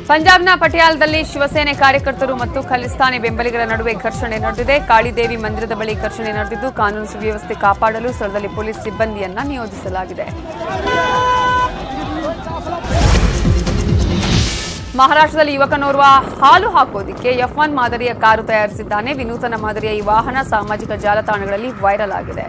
ಪಂಜಾಬ್ನ ಪಟಿಯಾಲದಲ್ಲಿ ಶಿವಸೇನೆ ಕಾರ್ಯಕರ್ತರು ಮತ್ತು ಖಲಿಸ್ತಾನಿ ಬೆಂಬಲಿಗರ ನಡುವೆ ಘರ್ಷಣೆ ನಡೆದಿದೆ. ಕಾಳಿದೇವಿ ಮಂದಿರದ ಬಳಿ ಘರ್ಷಣೆ ನಡೆದಿದ್ದು, ಕಾನೂನು ಸುವ್ಯವಸ್ಥೆ ಕಾಪಾಡಲು ಸ್ಥಳದಲ್ಲಿ ಪೊಲೀಸ್ ಸಿಬ್ಬಂದಿಯನ್ನ ನಿಯೋಜಿಸಲಾಗಿದೆ. ಮಹಾರಾಷ್ಟ್ರದಲ್ಲಿ ಯುವಕನೋರ್ವ ಹಾಲು ಹಾಕೋದಿಕ್ಕೆ F1 ಮಾದರಿಯ ಕಾರು ತಯಾರಿಸಿದ್ದಾನೆ. ವಿನೂತನ ಮಾದರಿಯ ಈ ವಾಹನ ಸಾಮಾಜಿಕ ಜಾಲತಾಣಗಳಲ್ಲಿ ವೈರಲ್ ಆಗಿದೆ.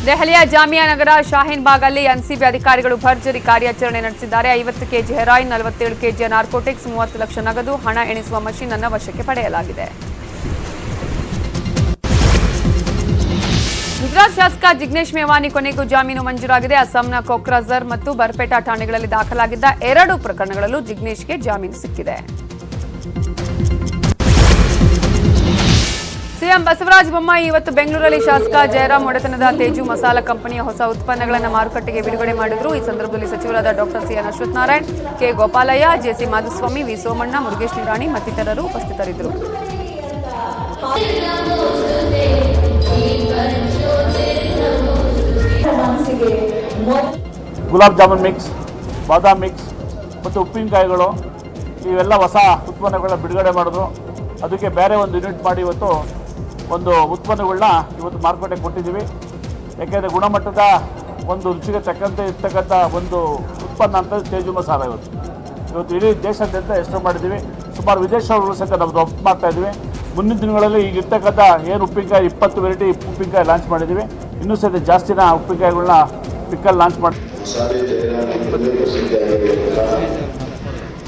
ದೆಹಲಿಯ ಜಾಮಿಯಾ ನಗರ ಶಾಹೀನ್ ಬಾಗ್ ಅಲ್ಲಿ ಎನ್ಸಿಬಿ ಅಧಿಕಾರಿಗಳು ಭರ್ಜರಿ ಕಾರ್ಯಾಚರಣೆ ನಡೆಸಿದ್ದಾರೆ. 50 KG heroin, 47 KG narcotics, 30 lakh ನಗದು, ಹಣ ಎಣಿಸುವ ಮಷೀನ್ ಅನ್ನು ವಶಕ್ಕೆ ಪಡೆಯಲಾಗಿದೆ. ಗುಜರಾತ್ ಶಾಸಕ ಜಿಗ್ನೇಶ್ ಮೇವಾನಿ ಕೊನೆಗೂ ಜಾಮೀನು ಮಂಜೂರಾಗಿದೆ. ಅಸ್ಸಾಂನ ಕೊಕ್ರಾಜರ್ ಮತ್ತು ಬರ್ಪೇಟಾ ಠಾಣೆಗಳಲ್ಲಿ ದಾಖಲಾಗಿದ್ದ 2 ಪ್ರಕರಣಗಳಲ್ಲೂ ಜಿಗ್ನೇಶ್ಗೆ ಜಾಮೀನು ಸಿಕ್ಕಿದೆ. ಸಿಎಂ ಬಸವರಾಜ ಬೊಮ್ಮಾಯಿ ಇವತ್ತು ಬೆಂಗಳೂರಲ್ಲಿ ಶಾಸಕ ಜಯರಾಮ್ ಒಡೆತನದ ತೇಜು ಮಸಾಲ ಕಂಪನಿಯ ಹೊಸ ಉತ್ಪನ್ನಗಳನ್ನು ಮಾರುಕಟ್ಟೆಗೆ ಬಿಡುಗಡೆ ಮಾಡಿದರು. ಈ ಸಂದರ್ಭದಲ್ಲಿ ಸಚಿವರಾದ doctor C N Ashwathnarayan, K Gopalaiah, J C Madhuswamy, V Somanna, Murugesh Nirani ಮತ್ತಿತರರು ಉಪಸ್ಥಿತರಿದ್ದರು. ಗುಲಾಬ್ ಜಾಮೂನ್ ಮಿಕ್ಸ್, ಬಾದಾಮ್ ಮಿಕ್ಸ್ ಮತ್ತು ಉಪ್ಪಿನಕಾಯಿಗಳು ಇವೆಲ್ಲ ಹೊಸ ಉತ್ಪನ್ನಗಳನ್ನ ಬಿಡುಗಡೆ ಮಾಡಿದ್ರು. ಅದಕ್ಕೆ ಬೇರೆ ಒಂದು ಯೂನಿಟ್ ಮಾಡಿ ಇವತ್ತು ಒಂದು ಉತ್ಪನ್ನಗಳನ್ನ ಇವತ್ತು ಮಾರುಕಟ್ಟೆಗೆ ಕೊಟ್ಟಿದ್ದೀವಿ. ಯಾಕೆಂದರೆ ಗುಣಮಟ್ಟದ ಒಂದು ರುಚಿಗೆ ತಕ್ಕಂತೆ ಇರ್ತಕ್ಕಂಥ ಒಂದು ಉತ್ಪನ್ನ ಅಂತ ತೇಜು ಮಸಾಲ ಇವತ್ತು ಇಡೀ ದೇಶಾದ್ಯಂತ ಎಷ್ಟು ಮಾಡಿದ್ದೀವಿ. ಸುಮಾರು ವಿದೇಶಗಳು ಸಹಿತ ನಮ್ಮದು ಒಪ್ಪು ಮಾಡ್ತಾಯಿದ್ದೀವಿ. ಮುಂದಿನ ದಿನಗಳಲ್ಲಿ ಈಗ ಇರ್ತಕ್ಕಂಥ ಏನು ಉಪ್ಪಿನಕಾಯಿ 20 ವೆರೈಟಿ ಉಪ್ಪಿನಕಾಯಿ ಲಾಂಚ್ ಮಾಡಿದ್ದೀವಿ. ಇನ್ನೂ ಸಹಿತ ಜಾಸ್ತಿನ ಉಪ್ಪಿನಕಾಯಿಗಳನ್ನ ಪಿಕ್ಕಲ್ಲಿ ಲಾಂಚ್ ಮಾಡಿ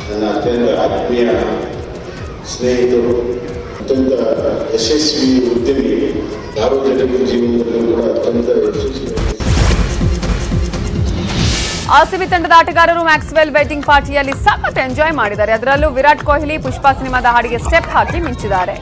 ನನ್ನ ಅತ್ಯಂತ ಆತ್ಮೀಯ ಸ್ನೇಹಿತರು, ಅತ್ಯಂತ ಯಶಸ್ವಿ ಉದ್ಯಮಿ, ಸಾರ್ವಜನಿಕ ಜೀವನದಲ್ಲೂ ಕೂಡ ಅತ್ಯಂತ ಯಶಸ್ವಿ. ಆರ್ಸಿಬಿ ತಂಡದ ಆಟಗಾರರು ಮ್ಯಾಕ್ಸ್ವೆಲ್ ವೆಡ್ಡಿಂಗ್ ಪಾರ್ಟಿಯಲ್ಲಿ ಸಖತ್ ಎಂಜಾಯ್ ಮಾಡಿದ್ದಾರೆ. ಅದರಲ್ಲೂ ವಿರಾಟ್ ಕೊಹ್ಲಿ ಪುಷ್ಪಾ ಸಿನಿಮಾದ ಹಾಡಿಗೆ ಸ್ಟೆಪ್ ಹಾಕಿ ಮಿಂಚಿದ್ದಾರೆ.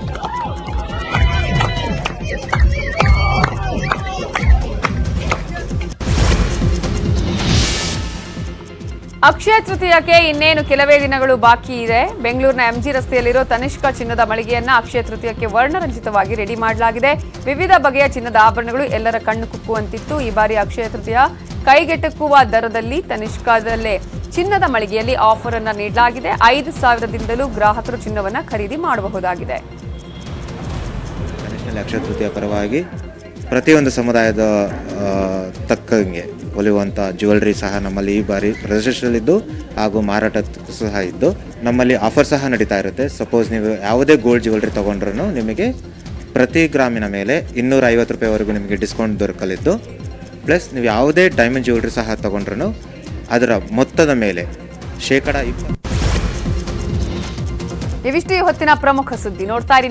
ಅಕ್ಷಯ ತೃತೀಯಕ್ಕೆ ಇನ್ನೇನು ಕೆಲವೇ ದಿನಗಳು ಬಾಕಿ ಇದೆ. ಬೆಂಗಳೂರಿನ ಎಂಜಿ ರಸ್ತೆಯಲ್ಲಿರೋ ತನಿಷ್ಕಾ ಚಿನ್ನದ ಮಳಿಗೆಯನ್ನ ಅಕ್ಷಯ ತೃತೀಯಕ್ಕೆ ವರ್ಣರಂಜಿತವಾಗಿ ರೆಡಿ ಮಾಡಲಾಗಿದೆ. ವಿವಿಧ ಬಗೆಯ ಚಿನ್ನದ ಆಭರಣಗಳು ಎಲ್ಲರ ಕಣ್ಣು ಕುಕ್ಕುವಂತಿತ್ತು. ಈ ಬಾರಿ ಅಕ್ಷಯ ತೃತೀಯ ಕೈಗೆಟಕುವ ದರದಲ್ಲಿ ತನಿಷ್ಕಾದಲ್ಲೇ ಚಿನ್ನದ ಮಳಿಗೆಯಲ್ಲಿ ಆಫರ್ ಅನ್ನು ನೀಡಲಾಗಿದೆ. 5,000ದಿಂದಲೂ ಗ್ರಾಹಕರು ಚಿನ್ನವನ್ನು ಖರೀದಿ ಮಾಡಬಹುದಾಗಿದೆ. ಅಕ್ಷಯ ತೃತೀಯ ಪರವಾಗಿ ಪ್ರತಿಯೊಂದು ಸಮುದಾಯದ ತಕ್ಕಂಗೆ ಒಲಿಯುವಂಥ ಜ್ಯುವೆಲ್ರಿ ಸಹ ನಮ್ಮಲ್ಲಿ ಈ ಬಾರಿ ಪ್ರದರ್ಶನದಲ್ಲಿದ್ದು ಹಾಗೂ ಮಾರಾಟ ಸಹ ಇದ್ದು ನಮ್ಮಲ್ಲಿ ಆಫರ್ ಸಹ ನಡೀತಾ ಇರುತ್ತೆ. ಸಪೋಸ್ ನೀವು ಯಾವುದೇ ಗೋಲ್ಡ್ ಜ್ಯುವೆಲ್ರಿ ತೊಗೊಂಡ್ರೂ ನಿಮಗೆ ಪ್ರತಿ ಗ್ರಾಮಿನ ಮೇಲೆ 250 ರೂಪಾಯಿವರೆಗೂ ನಿಮಗೆ ಡಿಸ್ಕೌಂಟ್ ದೊರಕಲಿದ್ದು, ಪ್ಲಸ್ ನೀವು ಯಾವುದೇ ಡೈಮಂಡ್ ಜ್ಯುವೆಲ್ರಿ ಸಹ ತೊಗೊಂಡ್ರೂ ಅದರ ಮೊತ್ತದ ಮೇಲೆ ಶೇಕಡ 20. ಇವಿಷ್ಟು ಹೊತ್ತಿನ ಪ್ರಮುಖ ಸುದ್ದಿ. ನೋಡ್ತಾ ಇರಿ